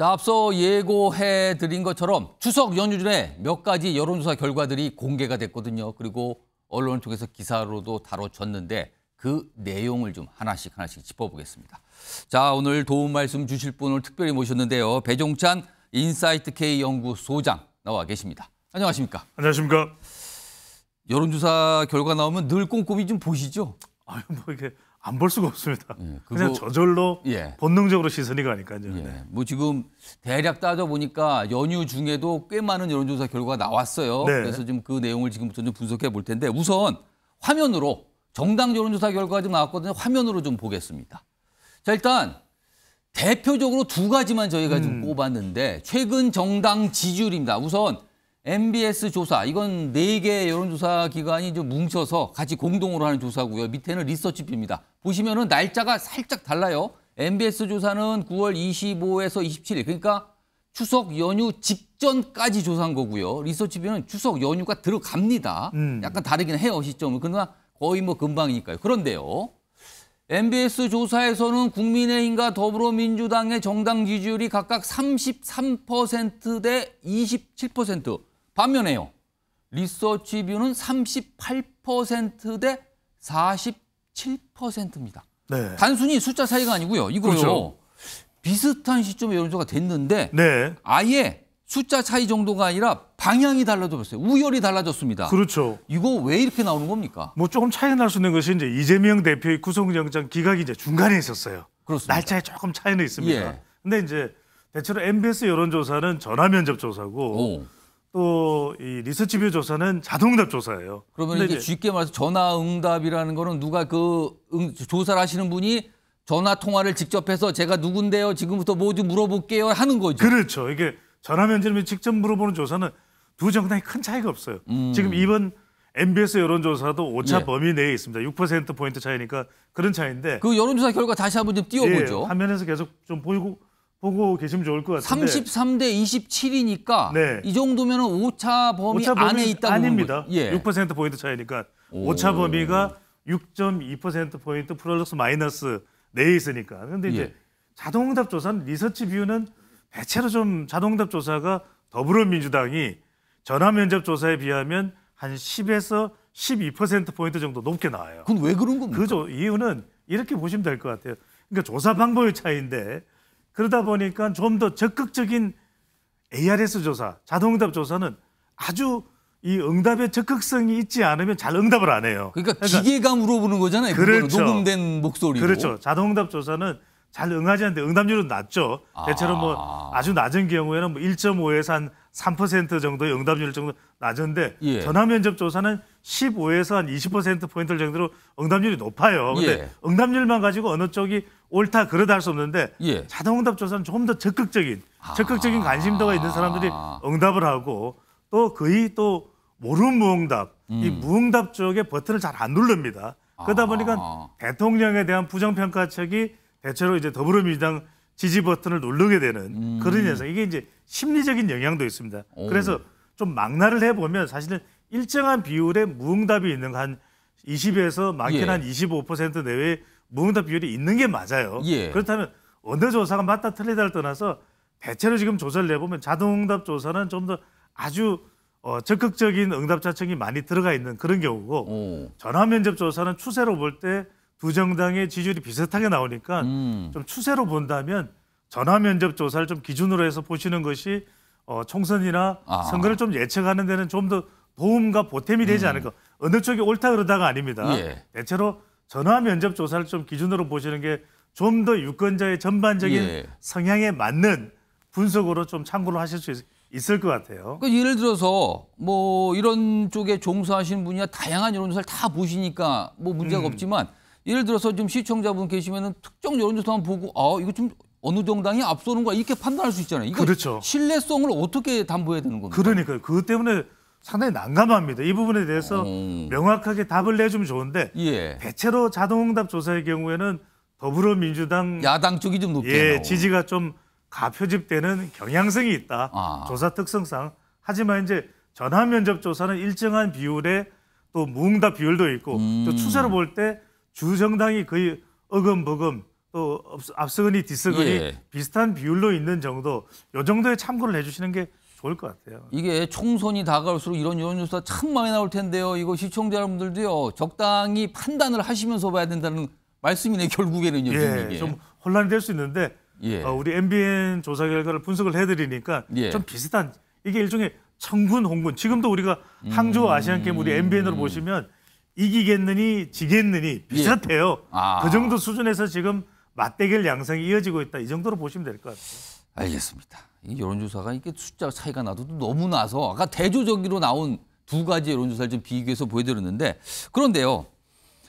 자, 앞서 예고해 드린 것처럼 추석 연휴 전에 몇 가지 여론조사 결과들이 공개가 됐거든요. 그리고 언론을 통해서 기사로도 다뤄졌는데 그 내용을 좀 하나씩 짚어보겠습니다. 자, 오늘 도움 말씀 주실 분을 특별히 모셨는데요. 배종찬 인사이트 K 연구소장 나와 계십니다. 안녕하십니까? 안녕하십니까? 여론조사 결과 나오면 늘 꼼꼼히 좀 보시죠? 아유, 뭐 이게 안 볼 수가 없습니다. 예, 그냥 저절로 예. 본능적으로 시선이 가니까요. 예. 네. 뭐 지금 대략 따져보니까 연휴 중에도 꽤 많은 여론조사 결과가 나왔어요. 네. 그래서 좀 그 내용을 지금부터 좀 분석해 볼 텐데 우선 화면으로 정당 여론조사 결과가 좀 나왔거든요. 화면으로 좀 보겠습니다. 자, 일단 대표적으로 두 가지만 저희가 좀 꼽았는데 최근 정당 지지율입니다. 우선 MBS 조사, 이건 4개 여론조사 기관이 좀 뭉쳐서 같이 공동으로 하는 조사고요. 밑에는 리서치뷰입니다. 보시면은 날짜가 살짝 달라요. MBS 조사는 9월 25에서 27일, 그러니까 추석 연휴 직전까지 조사한 거고요. 리서치뷰는 추석 연휴가 들어갑니다. 약간 다르긴 해요, 시점은. 그러나 거의 뭐 금방이니까요. 그런데요. MBS 조사에서는 국민의힘과 더불어민주당의 정당 지지율이 각각 33% 대 27%. 반면에요. 리서치뷰는 38% 대 47%입니다. 네. 단순히 숫자 차이가 아니고요. 이거요. 그렇죠. 비슷한 시점에 여론조사가 됐는데 네. 아예 숫자 차이 정도가 아니라 방향이 달라졌어요. 우열이 달라졌습니다. 그렇죠. 이거 왜 이렇게 나오는 겁니까? 뭐 조금 차이가 날 수 있는 것이 이제 이재명 대표의 구속영장 기각이 이제 중간에 있었어요. 그렇습니다. 날짜에 조금 차이는 있습니다. 예. 근데 이제 대체로 MBS 여론조사는 전화면접 조사고 또 이 리서치뷰 조사는 자동응답 조사예요. 그러면 근데 이게 이제 쉽게 말해서 전화응답이라는 거는 누가 조사를 하시는 분이 전화 통화를 직접 해서 제가 누군데요, 지금부터 뭐 좀 물어볼게요 하는 거죠. 그렇죠. 이게 전화면접이 직접 물어보는 조사는 두 정당이 큰 차이가 없어요. 지금 이번 MBS 여론조사도 오차 예. 범위 내에 있습니다. 6%포인트 차이니까 그런 차이인데 그 여론조사 결과 다시 한번 좀 띄워보죠. 예, 화면에서 계속 좀 보고 계시면 좋을 것 같은데 33대 27이니까 네. 이 정도면 오차 범위 안에 있다고 아닙니다. 보는 거예요. 예. 6%포인트 차이니까 오차 범위가 6.2%포인트 플러스 마이너스 내에 있으니까. 그런데 이제 예. 자동응답 조사는 리서치뷰는 대체로 좀 자동응답 조사가 더불어민주당이 전화면접 조사에 비하면 한 10에서 12%포인트 정도 높게 나와요. 그건 왜 그런 겁니까? 그죠. 이유는 이렇게 보시면 될 것 같아요. 그러니까 조사 방법의 차이인데 그러다 보니까 좀 더 적극적인 ARS 조사, 자동응답 조사는 아주 이 응답에 적극성이 있지 않으면 잘 응답을 안 해요. 그러니까 기계가 물어보는 거잖아요. 그렇죠. 녹음된 목소리로. 그렇죠. 자동응답 조사는 잘 응하지 않는데 응답률은 낮죠. 대체로 뭐 아주 낮은 경우에는 뭐 1.5에서 한 3% 정도의 응답률 정도 낮은데 예. 전화면접 조사는 15에서 한 20%포인트 정도로 응답률이 높아요. 근데 예. 응답률만 가지고 어느 쪽이 옳다 그러다 할 수 없는데 예. 자동응답 조사는 좀 더 적극적인 관심도가 있는 사람들이 응답을 하고 또 거의 또 모르무응답, 이 무응답 쪽에 버튼을 잘 안 누릅니다. 그러다 보니까 대통령에 대한 부정평가책이 대체로 이제 더불어민주당 지지 버튼을 누르게 되는 그런 현상. 이게 이제 심리적인 영향도 있습니다. 그래서 좀 망라를 해보면 사실은 일정한 비율의 무응답이 있는 한 20에서 많게는 예. 한 25% 내외의 무응답 비율이 있는 게 맞아요. 예. 그렇다면 어느 조사가 맞다 틀리다를 떠나서 대체로 지금 조사를 내보면 자동응답 조사는 좀 더 아주 적극적인 응답자층이 많이 들어가 있는 그런 경우고 전화면접 조사는 추세로 볼 때 두 정당의 지지율이 비슷하게 나오니까 좀 추세로 본다면 전화면접 조사를 좀 기준으로 해서 보시는 것이 총선이나 선거를 좀 예측하는 데는 좀 더 도움과 보탬이 되지 않을까. 어느 쪽이 옳다 그러다가 아닙니다. 예. 대체로 전화면접 조사를 좀 기준으로 보시는 게 좀 더 유권자의 전반적인 예. 성향에 맞는 분석으로 좀 참고를 하실 수 있을 것 같아요. 그러니까 예를 들어서 뭐 이런 쪽에 종사하시는 분이야 다양한 여론조사를 다 보시니까 뭐 문제가 없지만 예를 들어서 좀 시청자분 계시면은 특정 여론조사만 보고 이거 좀 어느 정당이 앞서는 거야 이렇게 판단할 수 있잖아요. 이거 그렇죠. 신뢰성을 어떻게 담보해야 되는 겁니까? 그러니까요. 그것 때문에 상당히 난감합니다. 이 부분에 대해서 명확하게 답을 내주면 좋은데 예. 대체로 자동응답 조사의 경우에는 더불어민주당 야당 쪽이 좀 높게 나오고. 지지가 좀 가표집되는 경향성이 있다. 조사 특성상. 하지만 이제 전화면접 조사는 일정한 비율의 또 무응답 비율도 있고 또 추세로 볼 때 주 정당이 거의 어금버금 또 앞서거니 뒤서거니 예. 비슷한 비율로 있는 정도, 요 정도에 참고를 해주시는 게 좋을 것 같아요. 이게 총선이 다가올수록 이런 여론조사 참 많이 나올 텐데요. 이거 시청자 여러분들도요. 적당히 판단을 하시면서 봐야 된다는 말씀이네 결국에는요. 예, 이게. 좀 혼란이 될 수 있는데 예. 우리 MBN 조사 결과를 분석을 해드리니까 예. 좀 비슷한, 이게 일종의 청군, 홍군. 지금도 우리가 항저우 아시안게임 우리 MBN으로 보시면 이기겠느니 지겠느니 비슷해요. 예. 아. 그 정도 수준에서 지금 맞대결 양상이 이어지고 있다. 이 정도로 보시면 될 것 같아요. 알겠습니다. 이 여론조사가 이게 숫자 차이가 나도 너무 나서 아까 대조적으로 나온 두 가지 여론조사를 좀 비교해서 보여드렸는데, 그런데요.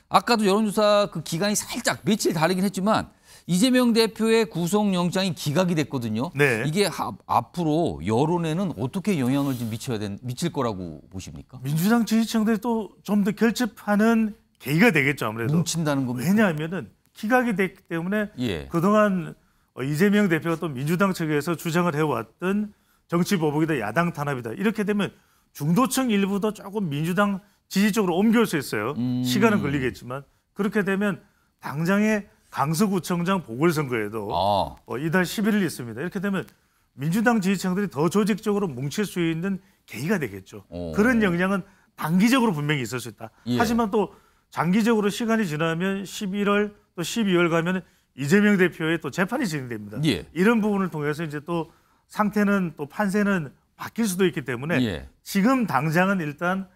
아까도 여론조사 그 기간이 살짝 며칠 다르긴 했지만 이재명 대표의 구속영장이 기각이 됐거든요. 네. 이게 앞으로 여론에는 어떻게 영향을 좀 미칠 거라고 보십니까? 민주당 지지층들이 또 좀 더 결집하는 계기가 되겠죠, 아무래도. 뭉친다는 겁니다. 왜냐하면은 기각이 됐기 때문에 예. 그동안 이재명 대표가 또 민주당 측에서 주장을 해왔던 정치 보복이다, 야당 탄압이다. 이렇게 되면 중도층 일부도 조금 민주당 지지 쪽으로 옮겨올 수 있어요. 시간은 걸리겠지만 그렇게 되면 당장의 강서구청장 보궐선거에도 이달 11일 있습니다. 이렇게 되면 민주당 지지층들이 더 조직적으로 뭉칠 수 있는 계기가 되겠죠. 그런 영향은 단기적으로 분명히 있을 수 있다. 예. 하지만 또 장기적으로 시간이 지나면 11월 또 12월 가면 이재명 대표의 또 재판이 진행됩니다. 예. 이런 부분을 통해서 이제 또 상태는 또 판세는 바뀔 수도 있기 때문에 예. 지금 당장은 일단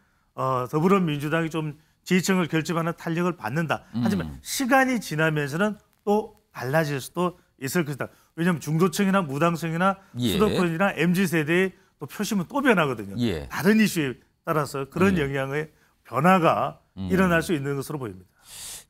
더불어민주당이 좀 지지층을 결집하는 탄력을 받는다. 하지만 시간이 지나면서는 또 달라질 수도 있을 것이다. 왜냐하면 중도층이나 무당층이나 예. 수도권이나 MZ세대의 또 표심은 또 변하거든요. 예. 다른 이슈에 따라서 그런 영향의 변화가 일어날 수 있는 것으로 보입니다.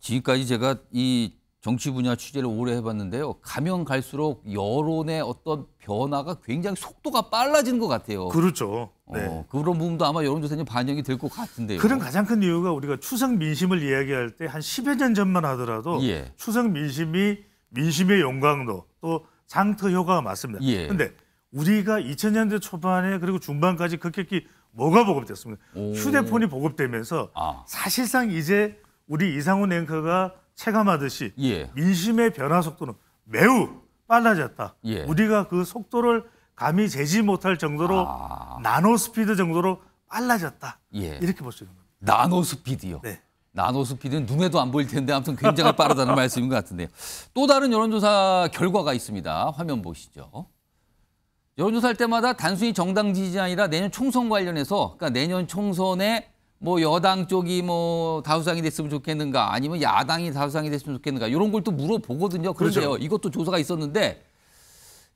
지금까지 제가 이 정치 분야 취재를 오래 해봤는데요. 가면 갈수록 여론의 어떤 변화가 굉장히 속도가 빨라지는 것 같아요. 그렇죠. 네. 그런 부분도 아마 여론조사에 반영이 될 것 같은데요. 그런 가장 큰 이유가 우리가 추석 민심을 이야기할 때 한 10여 년 전만 하더라도 예. 추석 민심이 민심의 용광로 또 장터 효과가 맞습니다. 그런데 예. 우리가 2000년대 초반에 그리고 중반까지 급격히 뭐가 보급됐습니까? 휴대폰이 보급되면서 사실상 이제 우리 이상훈 앵커가 체감하듯이 예. 민심의 변화 속도는 매우 빨라졌다. 예. 우리가 그 속도를 감히 재지 못할 정도로 나노 스피드 정도로 빨라졌다. 예. 이렇게 볼 수 있는 겁니다. 나노 스피드요. 네. 나노 스피드는 눈에도 안 보일 텐데 아무튼 굉장히 빠르다는 말씀인 것 같은데요. 또 다른 여론조사 결과가 있습니다. 화면 보시죠. 여론조사할 때마다 단순히 정당 지지가 아니라 내년 총선 관련해서, 그러니까 내년 총선에 뭐 여당 쪽이 뭐 다수당이 됐으면 좋겠는가 아니면 야당이 다수당이 됐으면 좋겠는가 이런 걸 또 물어보거든요. 그런데요. 그렇죠. 이것도 조사가 있었는데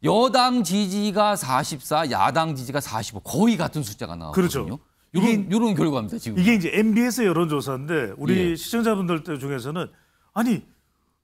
여당 지지가 44, 야당 지지가 45 거의 같은 숫자가 나왔거든요. 그렇죠. 이런 결과입니다. 지금. 이게 이제 MBS 여론조사인데 우리 예. 시청자분들 중에서는 아니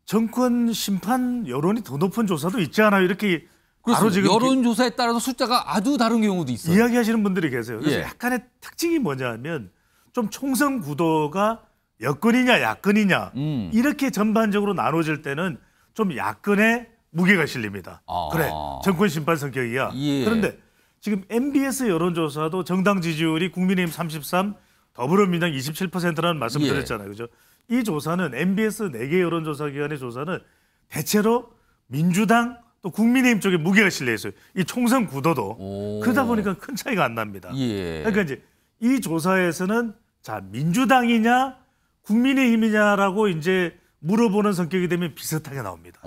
정권 심판 여론이 더 높은 조사도 있지 않아요? 이렇게 바로 지금 여론조사에 따라서 숫자가 아주 다른 경우도 있어요. 이야기하시는 분들이 계세요. 그래서 예. 약간의 특징이 뭐냐면 좀 총선 구도가 여권이냐 야권이냐 이렇게 전반적으로 나눠질 때는 좀 야권에 무게가 실립니다. 그래 정권 심판 성격이야. 예. 그런데 지금 MBS 여론조사도 정당 지지율이 국민의힘 33, 더불어민주당 27%라는 말씀 예. 드렸잖아요. 그죠? 이 조사는 MBS 4개 여론조사 기관의 조사는 대체로 민주당 또 국민의힘 쪽에 무게가 실려 있어요. 이 총선 구도도. 그러다 보니까 큰 차이가 안 납니다. 예. 그러니까 이제 이 조사에서는 자 민주당이냐 국민의힘이냐라고 이제 물어보는 성격이 되면 비슷하게 나옵니다.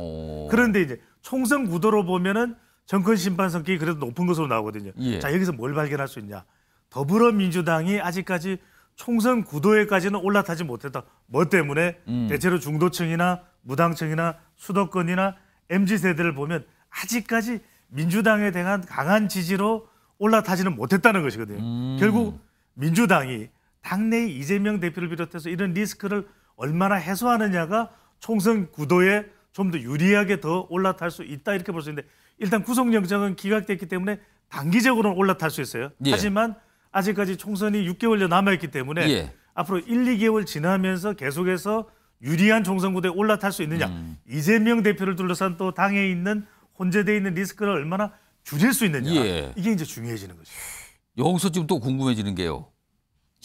그런데 이제 총선 구도로 보면은 정권 심판 성격이 그래도 높은 것으로 나오거든요. 예. 자 여기서 뭘 발견할 수 있냐? 더불어민주당이 아직까지 총선 구도에까지는 올라타지 못했다. 뭐 때문에? 대체로 중도층이나 무당층이나 수도권이나 MZ세대를 보면 아직까지 민주당에 대한 강한 지지로 올라타지는 못했다는 것이거든요. 결국 민주당이 당내 이재명 대표를 비롯해서 이런 리스크를 얼마나 해소하느냐가 총선 구도에 좀 더 유리하게 더 올라탈 수 있다 이렇게 볼 수 있는데 일단 구속영장은 기각됐기 때문에 단기적으로는 올라탈 수 있어요. 예. 하지만 아직까지 총선이 6개월여 남아있기 때문에 예. 앞으로 1, 2개월 지나면서 계속해서 유리한 총선 구도에 올라탈 수 있느냐. 이재명 대표를 둘러싼 또 당에 있는 혼재되어 있는 리스크를 얼마나 줄일 수 있느냐. 예. 이게 이제 중요해지는 거죠. 여기서 지금 또 궁금해지는 게요.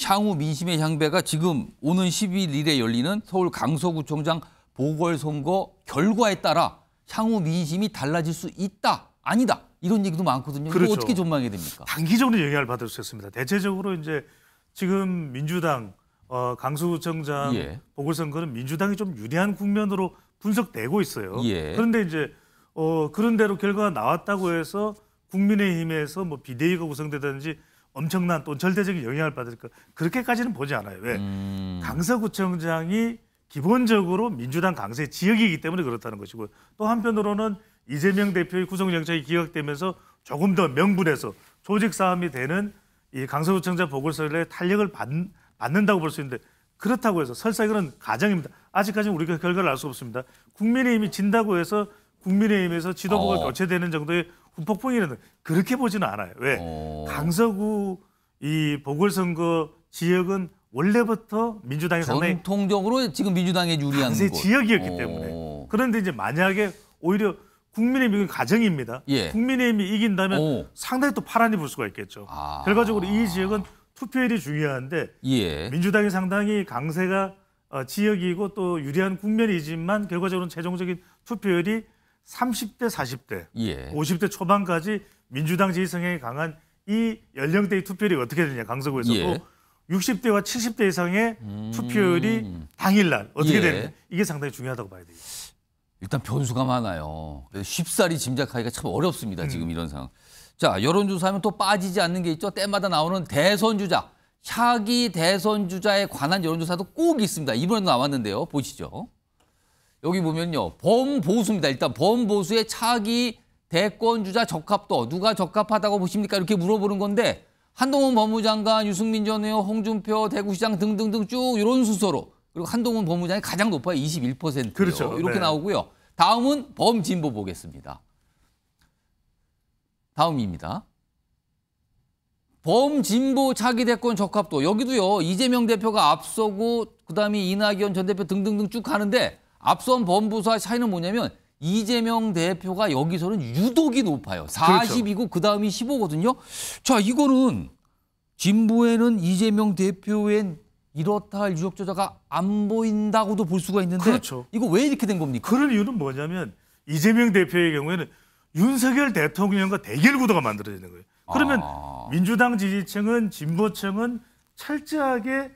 향후 민심의 향배가 지금 오는 11일에 열리는 서울 강서구청장 보궐선거 결과에 따라 향후 민심이 달라질 수 있다, 아니다 이런 얘기도 많거든요. 그렇죠. 이거 어떻게 전망해야 됩니까? 단기적으로 영향을 받을 수 있습니다. 대체적으로 이제 지금 민주당 강서구청장 예. 보궐선거는 민주당이 좀 유리한 국면으로 분석되고 있어요. 예. 그런데 이제 그런 대로 결과가 나왔다고 해서 국민의힘에서 뭐 비대위가 구성되든지 엄청난 또 절대적인 영향을 받을까 그렇게까지는 보지 않아요. 왜? 강서구청장이 기본적으로 민주당 강세 지역이기 때문에 그렇다는 것이고 또 한편으로는 이재명 대표의 구속영장이 기각되면서 조금 더 명분해서 조직 싸움이 되는 이 강서구청장 보궐선거에 탄력을 받는다고 볼 수 있는데 그렇다고 해서 설사 이거는 가정입니다. 아직까지는 우리가 결과를 알 수 없습니다. 국민의힘이 진다고 해서 국민의힘에서 지도부가 교체되는 정도의 후폭풍이라는 그렇게 보지는 않아요. 왜? 강서구 이 보궐선거 지역은 원래부터 민주당이 상당히 전통적으로 지금 민주당에 유리한 강세 곳. 지역이었기 때문에 그런데 이제 만약에 오히려 국민의힘이 가정입니다. 예. 국민의힘이 이긴다면 상당히 또 파란이 불 수가 있겠죠. 결과적으로 이 지역은 투표율이 중요한데 예. 민주당이 상당히 강세가 지역이고 또 유리한 국면이지만 결과적으로는 최종적인 투표율이 30대 40대 예. 50대 초반까지 민주당 지지 성향이 강한 이 연령대의 투표율이 어떻게 되느냐 강서구에서도 예. 60대와 70대 이상의 투표율이 당일날 어떻게 예. 되느냐 이게 상당히 중요하다고 봐야 돼요. 일단 변수가 많아요. 쉽사리 짐작하기가 참 어렵습니다. 지금 이런 상황. 자, 여론조사하면 또 빠지지 않는 게 있죠. 때마다 나오는 대선주자, 차기 대선주자에 관한 여론조사도 꼭 있습니다. 이번에도 나왔는데요. 보시죠. 여기 보면요. 범보수입니다. 일단 범보수의 차기 대권주자 적합도 누가 적합하다고 보십니까? 이렇게 물어보는 건데 한동훈 법무장관, 유승민 전 의원, 홍준표 대구시장 등등등 쭉 이런 순서로 그리고 한동훈 법무장이 가장 높아요. 21%요. 그렇죠. 이렇게 네. 나오고요. 다음은 범진보 보겠습니다. 다음입니다. 범진보 차기 대권 적합도 여기도요. 이재명 대표가 앞서고 그다음에 이낙연 전 대표 등등등 쭉 가는데 앞선 범보수와 차이는 뭐냐면 이재명 대표가 여기서는 유독이 높아요. 40이고 그다음이 15거든요. 자, 이거는 진보에는 이재명 대표엔 이렇다 할 유력 저자가 안 보인다고도 볼 수가 있는데 그렇죠. 이거 왜 이렇게 된 겁니까? 그런 이유는 뭐냐면 이재명 대표의 경우에는 윤석열 대통령과 대결 구도가 만들어지는 거예요. 그러면 민주당 지지층은 진보층은 철저하게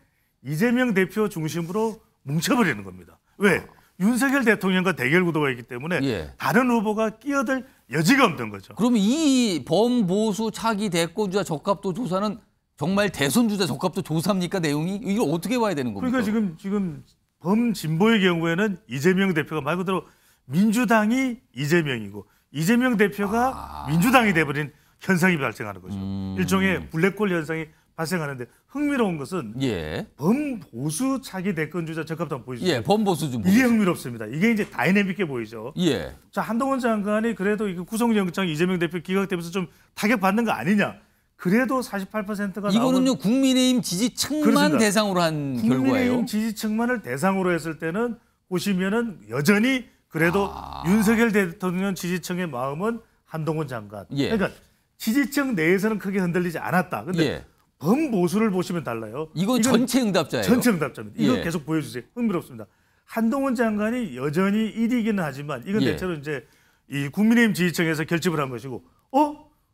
이재명 대표 중심으로 뭉쳐버리는 겁니다. 왜? 윤석열 대통령과 대결 구도가 있기 때문에 예. 다른 후보가 끼어들 여지가 없는 거죠. 그러면 이 범보수 차기 대권주자 적합도 조사는 정말 대선주자 적합도 조사입니까? 내용이? 이걸 어떻게 봐야 되는 겁니까? 그러니까 지금 범진보의 경우에는 이재명 대표가 말 그대로 민주당이 이재명이고 이재명 대표가 민주당이 돼버린 현상이 발생하는 거죠. 일종의 블랙홀 현상이 발생하는데 흥미로운 것은 예. 범보수 차기 대권주자 적합도 한번 보여주세요. 예, 범보수 좀 이게 보세요. 흥미롭습니다. 이게 이제 다이내믹해 보이죠. 예. 자, 한동훈 장관이 그래도 이거 구속영장 이재명 대표 기각되면서 좀 타격받는 거 아니냐. 그래도 48%가 이거는요 국민의힘 지지층만 그렇습니다. 대상으로 한 국민의힘 결과예요. 지지층만을 대상으로 했을 때는 보시면은 여전히 그래도 윤석열 대통령 지지층의 마음은 한동훈 장관. 예. 그러니까 지지층 내에서는 크게 흔들리지 않았다. 근데 예. 범보수를 보시면 달라요. 이건 전체 응답자예요. 전체 응답자입니다. 이거 예. 계속 보여주세요. 흥미롭습니다. 한동훈 장관이 여전히 1위기는 하지만 이건 예. 대체로 이제 이 국민의힘 지지층에서 결집을 한 것이고,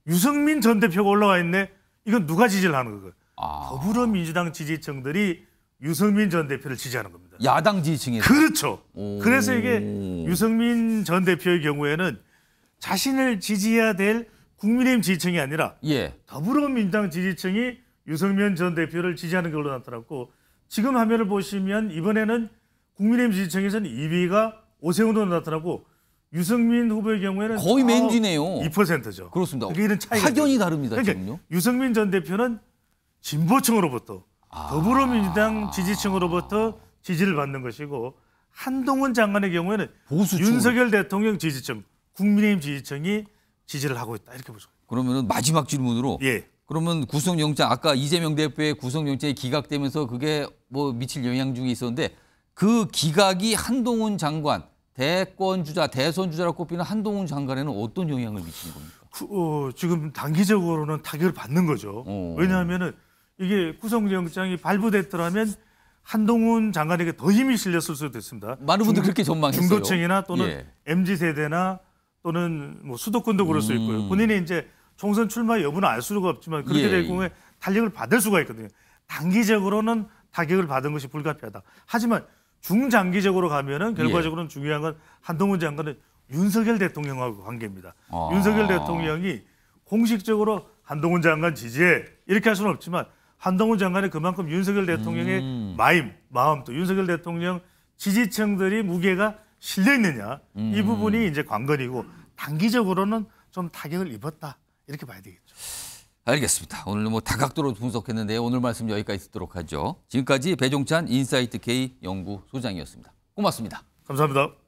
유승민 전 대표가 올라와 있네. 이건 누가 지지를 하는 거예요? 더불어민주당 지지층들이 유승민 전 대표를 지지하는 겁니다. 야당 지지층에서. 그렇죠. 그래서 이게 유승민 전 대표의 경우에는 자신을 지지해야 될 국민의힘 지지층이 아니라 예. 더불어민주당 지지층이 유승민 전 대표를 지지하는 걸로 나타났고 지금 화면을 보시면 이번에는 국민의힘 지지층에서는 2위가 오세훈으로 나타나고 유승민 후보의 경우에는 거의 맨뒤네요. 2%죠. 그렇습니다. 그게 이런 차이가 확연히 있어요. 다릅니다. 그러니까 지금요. 유승민 전 대표는 진보층으로부터 더불어민주당 지지층으로부터 지지를 받는 것이고 한동훈 장관의 경우에는 보수층으로. 윤석열 대통령 지지층, 국민의힘 지지층이 지지를 하고 있다 이렇게 보죠. 그러면은 마지막 질문으로. 예. 그러면 구속영장 아까 이재명 대표의 구속영장이 기각되면서 그게 뭐 미칠 영향 중에 있었는데 그 기각이 한동훈 장관 대권주자 대선주자라고 꼽히는 한동훈 장관에는 어떤 영향을 미치는 겁니까? 지금 단기적으로는 타격을 받는 거죠. 왜냐하면은 이게 구속영장이 발부됐더라면 한동훈 장관에게 더 힘이 실렸을 수도 있습니다. 많은 분들 그렇게 전망했어요. 중도층이나 또는 예. MZ 세대나 또는 뭐 수도권도 그럴 수 있고요. 본인이 이제 총선 출마 여부는 알 수가 없지만 그렇게 예. 될 경우에 탄력을 받을 수가 있거든요. 단기적으로는 타격을 받은 것이 불가피하다. 하지만 중장기적으로 가면은 결과적으로는 중요한 건 한동훈 장관은 윤석열 대통령하고 관계입니다. 윤석열 대통령이 공식적으로 한동훈 장관 지지해 이렇게 할 수는 없지만 한동훈 장관이 그만큼 윤석열 대통령의 마음 또 윤석열 대통령 지지층들이 무게가 실려 있느냐 이 부분이 이제 관건이고 단기적으로는 좀 타격을 입었다 이렇게 봐야 되겠죠. 알겠습니다. 오늘 뭐 다각도로 분석했는데요. 오늘 말씀 여기까지 듣도록 하죠. 지금까지 배종찬 인사이트 K 연구소장이었습니다. 고맙습니다. 감사합니다.